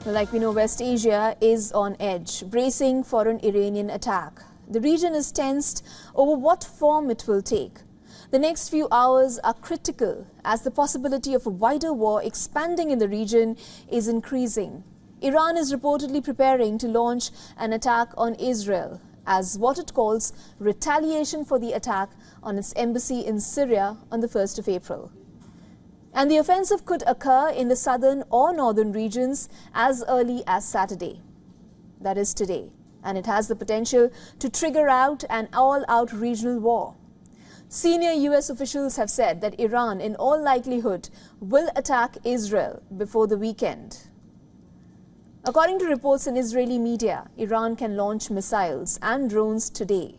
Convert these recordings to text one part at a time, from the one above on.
Like we know, West Asia is on edge, bracing for an Iranian attack. The region is tensed over what form it will take. The next few hours are critical as the possibility of a wider war expanding in the region is increasing. Iran is reportedly preparing to launch an attack on Israel as what it calls retaliation for the attack on its embassy in Syria on the 1st of April. And the offensive could occur in the southern or northern regions as early as Saturday. That is today. And it has the potential to trigger out an all-out regional war. Senior US officials have said that Iran, in all likelihood, will attack Israel before the weekend. According to reports in Israeli media, Iran can launch missiles and drones today.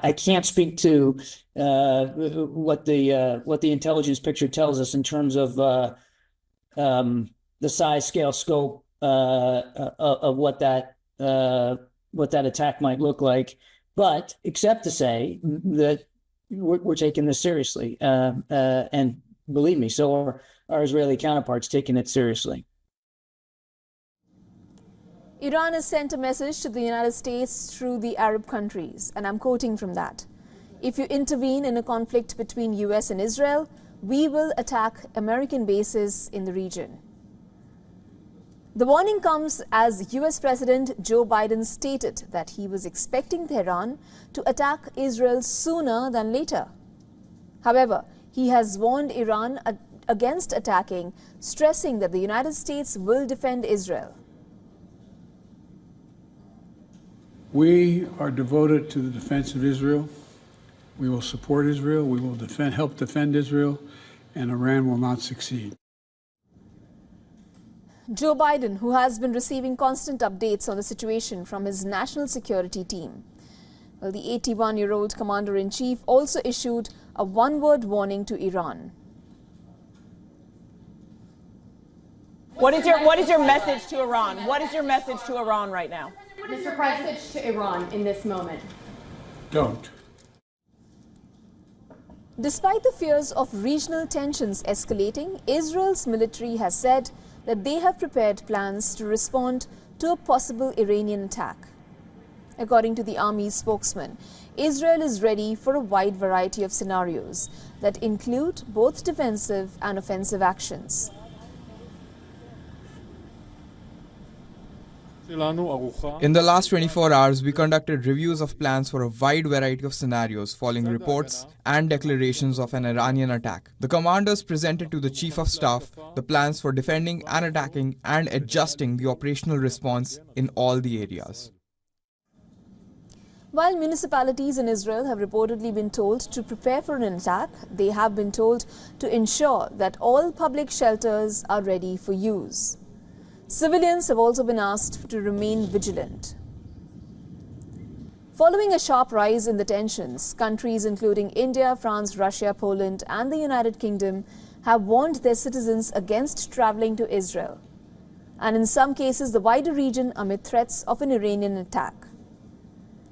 I can't speak to what the intelligence picture tells us in terms of the size, scale, scope of what that attack might look like, but except to say that we're taking this seriously, and believe me, so are our Israeli counterparts taking it seriously. Iran has sent a message to the United States through the Arab countries, and I'm quoting from that. If you intervene in a conflict between US and Israel, we will attack American bases in the region. The warning comes as US President Joe Biden stated that he was expecting Tehran to attack Israel sooner than later. However, he has warned Iran against attacking, stressing that the United States will defend Israel. We are devoted to the defense of Israel. We will support Israel. We will help defend Israel, and Iran will not succeed. Joe Biden, who has been receiving constant updates on the situation from his national security team. Well, the 81-year-old commander-in-chief also issued a one-word warning to Iran. What is your message to Iran? What is your message to Iran right now? Mr. President, to Iran in this moment. Don't. Despite the fears of regional tensions escalating, Israel's military has said that they have prepared plans to respond to a possible Iranian attack. According to the army's spokesman, Israel is ready for a wide variety of scenarios that include both defensive and offensive actions. In the last 24 hours, we conducted reviews of plans for a wide variety of scenarios following reports and declarations of an Iranian attack. The commanders presented to the Chief of Staff the plans for defending and attacking and adjusting the operational response in all the areas. While municipalities in Israel have reportedly been told to prepare for an attack, they have been told to ensure that all public shelters are ready for use. Civilians have also been asked to remain vigilant. Following a sharp rise in the tensions, countries including India, France, Russia, Poland and the United Kingdom have warned their citizens against traveling to Israel, and in some cases the wider region amid threats of an Iranian attack.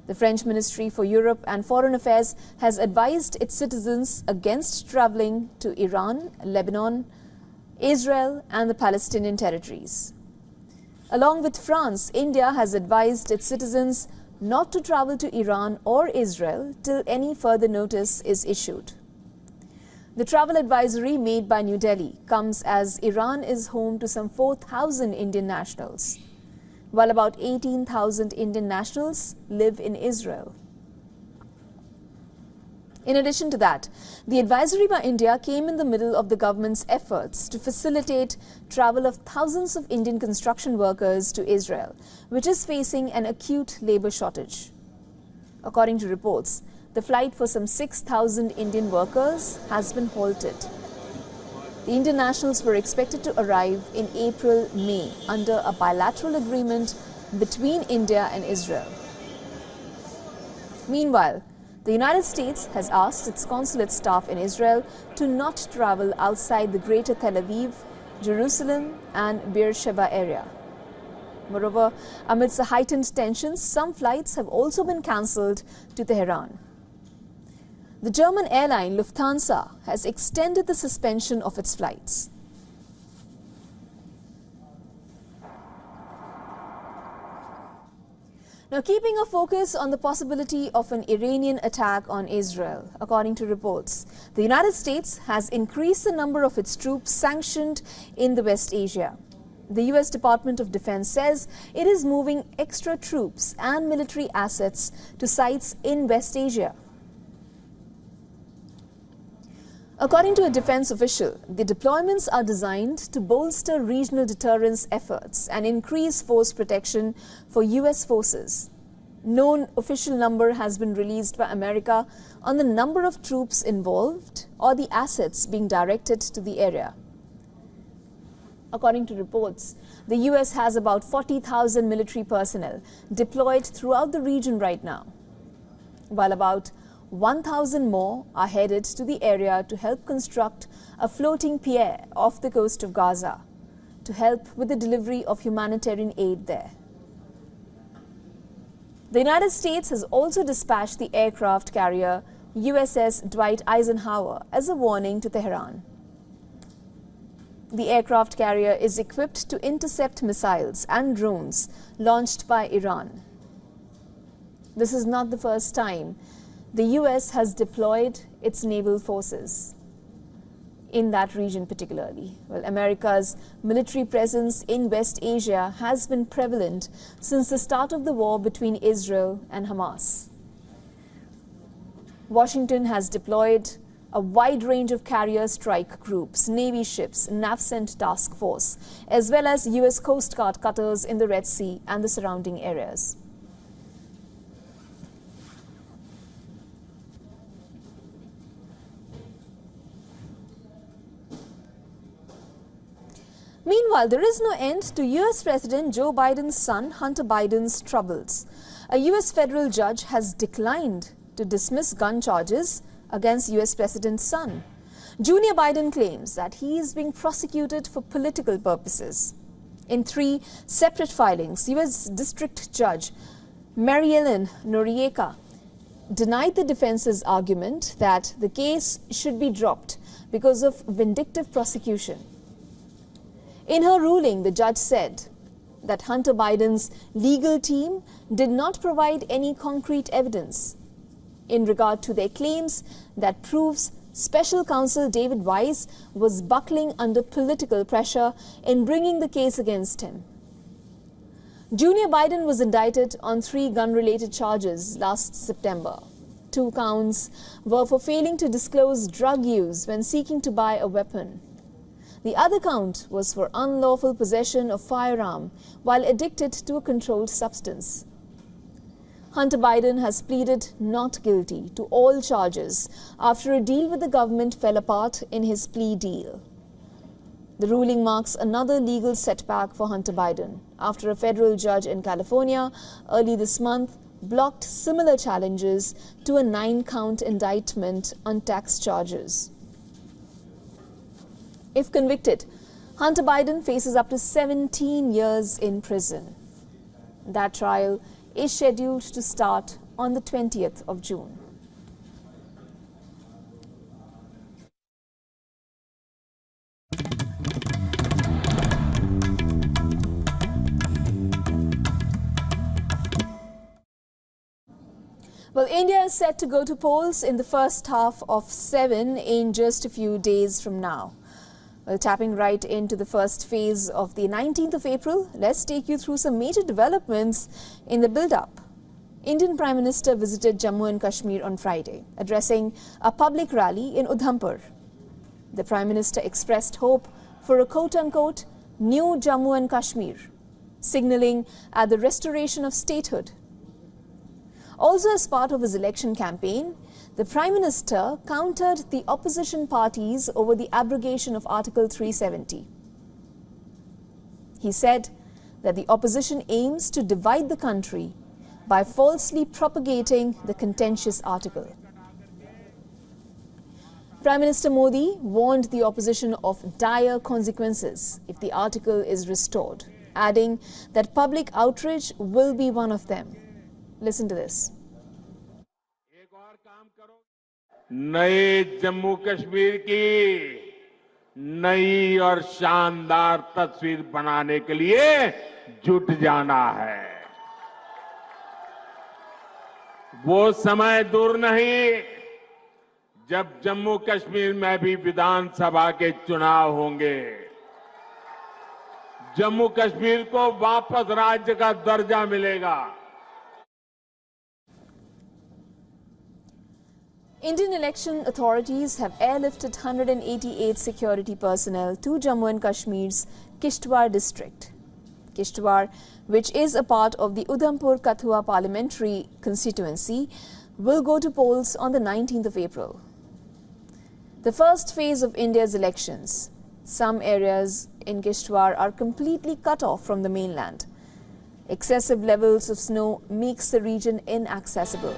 The French Ministry for Europe and Foreign Affairs has advised its citizens against traveling to Iran, Lebanon, Israel and the Palestinian territories. Along with France, India has advised its citizens not to travel to Iran or Israel till any further notice is issued. The travel advisory made by New Delhi comes as Iran is home to some 4,000 Indian nationals, while about 18,000 Indian nationals live in Israel. In addition to that, the advisory by India came in the middle of the government's efforts to facilitate travel of thousands of Indian construction workers to Israel, which is facing an acute labor shortage. According to reports, the flight for some 6,000 Indian workers has been halted. The Indian nationals were expected to arrive in April-May under a bilateral agreement between India and Israel. Meanwhile, the United States has asked its consulate staff in Israel to not travel outside the Greater Tel Aviv, Jerusalem and Beersheba area. Moreover, amidst the heightened tensions, some flights have also been cancelled to Tehran. The German airline Lufthansa has extended the suspension of its flights. Now, keeping a focus on the possibility of an Iranian attack on Israel, according to reports, the United States has increased the number of its troops sanctioned in the West Asia. The U.S. Department of Defense says it is moving extra troops and military assets to sites in West Asia. According to a defense official, the deployments are designed to bolster regional deterrence efforts and increase force protection for U.S. forces. No official number has been released by America on the number of troops involved or the assets being directed to the area. According to reports, the U.S. has about 40,000 military personnel deployed throughout the region right now, while about 1,000 more are headed to the area to help construct a floating pier off the coast of Gaza to help with the delivery of humanitarian aid there. The United States has also dispatched the aircraft carrier USS Dwight Eisenhower as a warning to Tehran. The aircraft carrier is equipped to intercept missiles and drones launched by Iran. This is not the first time the U.S. has deployed its naval forces in that region particularly. Well, America's military presence in West Asia has been prevalent since the start of the war between Israel and Hamas. Washington has deployed a wide range of carrier strike groups, Navy ships, NAVCENT task force, as well as U.S. Coast Guard cutters in the Red Sea and the surrounding areas. Meanwhile, there is no end to U.S. President Joe Biden's son, Hunter Biden's troubles. A U.S. federal judge has declined to dismiss gun charges against U.S. President's son. Junior Biden claims that he is being prosecuted for political purposes. In 3 separate filings, U.S. District Judge Mary Ellen Noriega denied the defense's argument that the case should be dropped because of vindictive prosecution. In her ruling, the judge said that Hunter Biden's legal team did not provide any concrete evidence in regard to their claims that proves Special Counsel David Weiss was buckling under political pressure in bringing the case against him. Junior Biden was indicted on 3 gun-related charges last September. 2 counts were for failing to disclose drug use when seeking to buy a weapon. The other count was for unlawful possession of firearm while addicted to a controlled substance. Hunter Biden has pleaded not guilty to all charges after a deal with the government fell apart in his plea deal. The ruling marks another legal setback for Hunter Biden after a federal judge in California early this month blocked similar challenges to a 9-count indictment on tax charges. If convicted, Hunter Biden faces up to 17 years in prison. That trial is scheduled to start on the 20th of June. Well, India is set to go to polls in the first half of 7 in just a few days from now. Well, tapping right into the first phase of the 19th of April, let's take you through some major developments in the build-up. Indian Prime Minister visited Jammu and Kashmir on Friday, addressing a public rally in Udhampur. The Prime Minister expressed hope for a quote-unquote new Jammu and Kashmir, signalling at the restoration of statehood. Also, as part of his election campaign, the Prime Minister countered the opposition parties over the abrogation of Article 370. He said that the opposition aims to divide the country by falsely propagating the contentious article. Prime Minister Modi warned the opposition of dire consequences if the article is restored, adding that public outrage will be one of them. Listen to this. नए जम्मू कश्मीर की नई और शानदार तस्वीर बनाने के लिए जुट जाना है। वो समय दूर नहीं जब जम्मू कश्मीर में भी विधानसभा के चुनाव होंगे। जम्मू कश्मीर को वापस राज्य का दर्जा मिलेगा। Indian election authorities have airlifted 188 security personnel to Jammu and Kashmir's Kishtwar district. Kishtwar, which is a part of the Udhampur-Kathua parliamentary constituency, will go to polls on the 19th of April. The first phase of India's elections. Some areas in Kishtwar are completely cut off from the mainland. Excessive levels of snow makes the region inaccessible.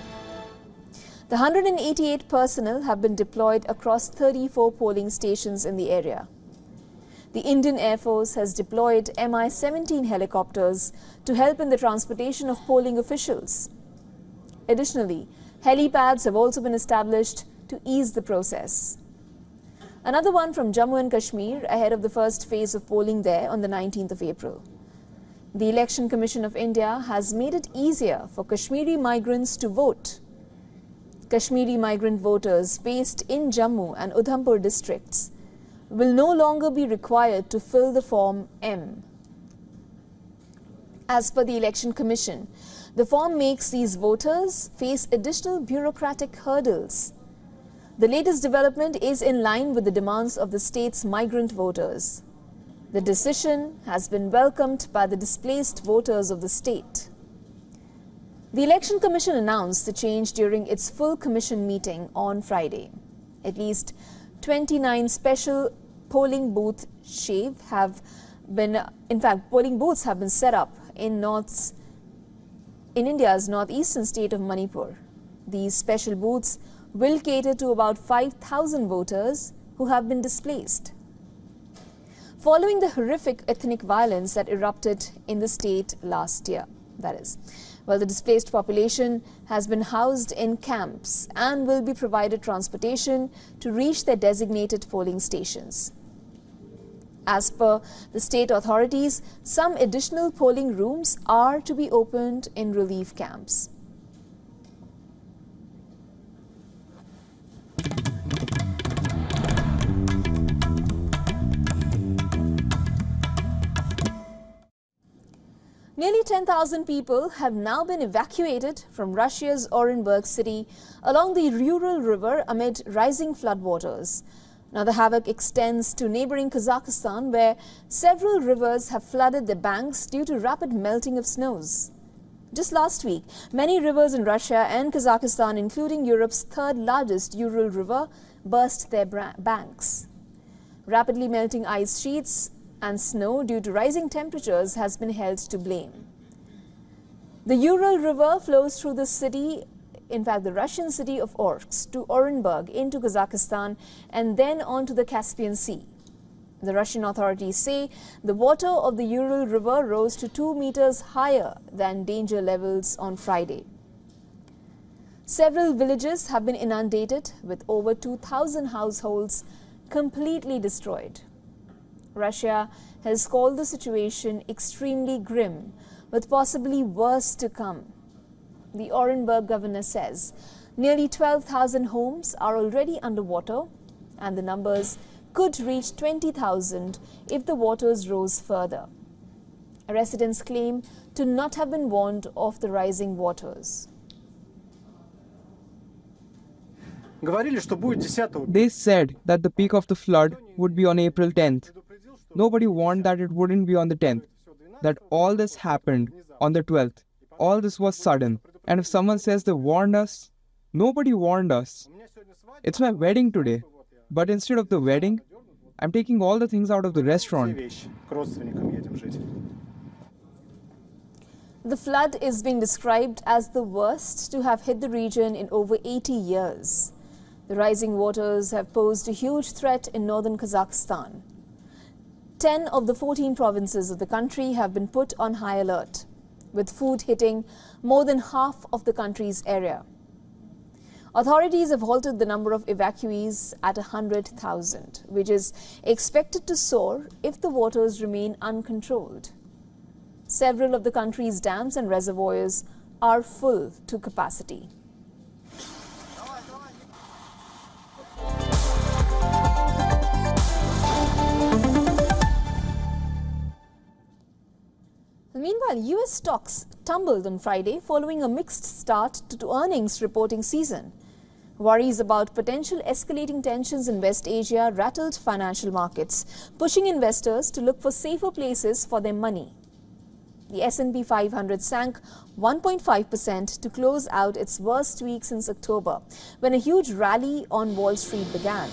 The 188 personnel have been deployed across 34 polling stations in the area. The Indian Air Force has deployed Mi-17 helicopters to help in the transportation of polling officials. Additionally, helipads have also been established to ease the process. Another one from Jammu and Kashmir ahead of the first phase of polling there on the 19th of April. The Election Commission of India has made it easier for Kashmiri migrants to vote. Kashmiri migrant voters based in Jammu and Udhampur districts will no longer be required to fill the Form M. As per the Election Commission, the form makes these voters face additional bureaucratic hurdles. The latest development is in line with the demands of the state's migrant voters. The decision has been welcomed by the displaced voters of the state. The Election Commission announced the change during its full commission meeting on Friday. At least 29 special polling booths have been set up in India's northeastern state of Manipur. These special booths will cater to about 5,000 voters who have been displaced. Following the horrific ethnic violence that erupted in the state last year, the displaced population has been housed in camps and will be provided transportation to reach their designated polling stations. As per the state authorities, some additional polling rooms are to be opened in relief camps. Nearly 10,000 people have now been evacuated from Russia's Orenburg city along the Ural River amid rising floodwaters. Now the havoc extends to neighboring Kazakhstan, where several rivers have flooded their banks due to rapid melting of snows. Just last week, many rivers in Russia and Kazakhstan, including Europe's third largest Ural River, burst their banks. Rapidly melting ice sheets and snow due to rising temperatures has been held to blame. The Ural River flows through the Russian city of Orsk to Orenburg into Kazakhstan and then onto the Caspian Sea. The Russian authorities say the water of the Ural River rose to 2 meters higher than danger levels on Friday. Several villages have been inundated with over 2,000 households completely destroyed. Russia has called the situation extremely grim, with possibly worse to come. The Orenburg governor says nearly 12,000 homes are already underwater and the numbers could reach 20,000 if the waters rose further. Residents claim to not have been warned of the rising waters. They said that the peak of the flood would be on April 10th. Nobody warned that it wouldn't be on the 10th, that all this happened on the 12th. All this was sudden. And if someone says they warned us, nobody warned us. It's my wedding today, but instead of the wedding, I'm taking all the things out of the restaurant. The flood is being described as the worst to have hit the region in over 80 years. The rising waters have posed a huge threat in northern Kazakhstan. 10 of the 14 provinces of the country have been put on high alert, with food hitting more than half of the country's area. Authorities have halted the number of evacuees at 100,000, which is expected to soar if the waters remain uncontrolled. Several of the country's dams and reservoirs are full to capacity. Meanwhile, US stocks tumbled on Friday following a mixed start to earnings reporting season. Worries about potential escalating tensions in West Asia rattled financial markets, pushing investors to look for safer places for their money. The S&P 500 sank 1.5% to close out its worst week since October, when a huge rally on Wall Street began.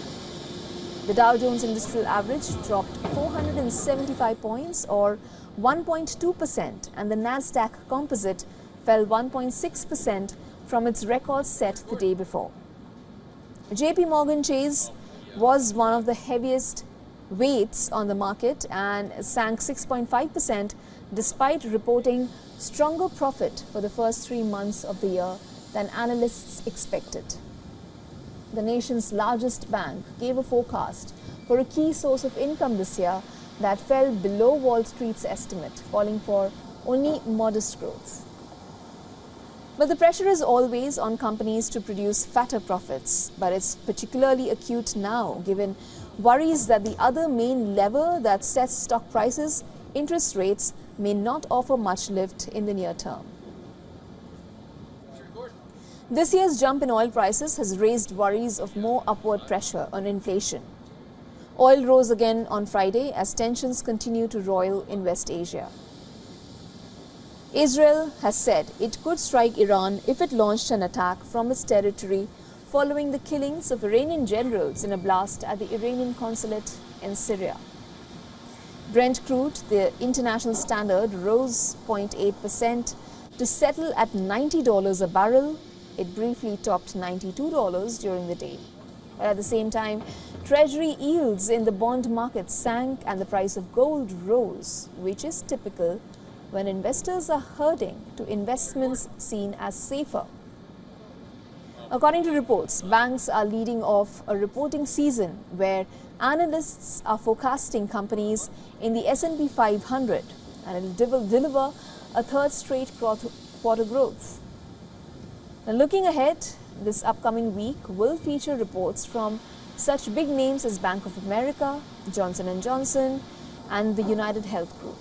The Dow Jones Industrial Average dropped 475 points or 1.2%, and the Nasdaq Composite fell 1.6% from its record set the day before. JP Morgan Chase was one of the heaviest weights on the market and sank 6.5% despite reporting stronger profit for the first 3 months of the year than analysts expected. The nation's largest bank gave a forecast for a key source of income this year that fell below Wall Street's estimate, calling for only modest growth. But the pressure is always on companies to produce fatter profits, but it's particularly acute now given worries that the other main lever that sets stock prices, interest rates, may not offer much lift in the near term. This year's jump in oil prices has raised worries of more upward pressure on inflation. Oil rose again on Friday as tensions continue to roil in West Asia. Israel has said it could strike Iran if it launched an attack from its territory following the killings of Iranian generals in a blast at the Iranian consulate in Syria. Brent crude, the international standard, rose 0.8% to settle at $90 a barrel. It briefly topped $92 during the day. But at the same time, Treasury yields in the bond market sank and the price of gold rose, which is typical when investors are herding to investments seen as safer. According to reports, banks are leading off a reporting season where analysts are forecasting companies in the S&P 500 and it will deliver a third straight quarter growth. Now, looking ahead, this upcoming week will feature reports from such big names as Bank of America, Johnson & Johnson, and the United Health Group.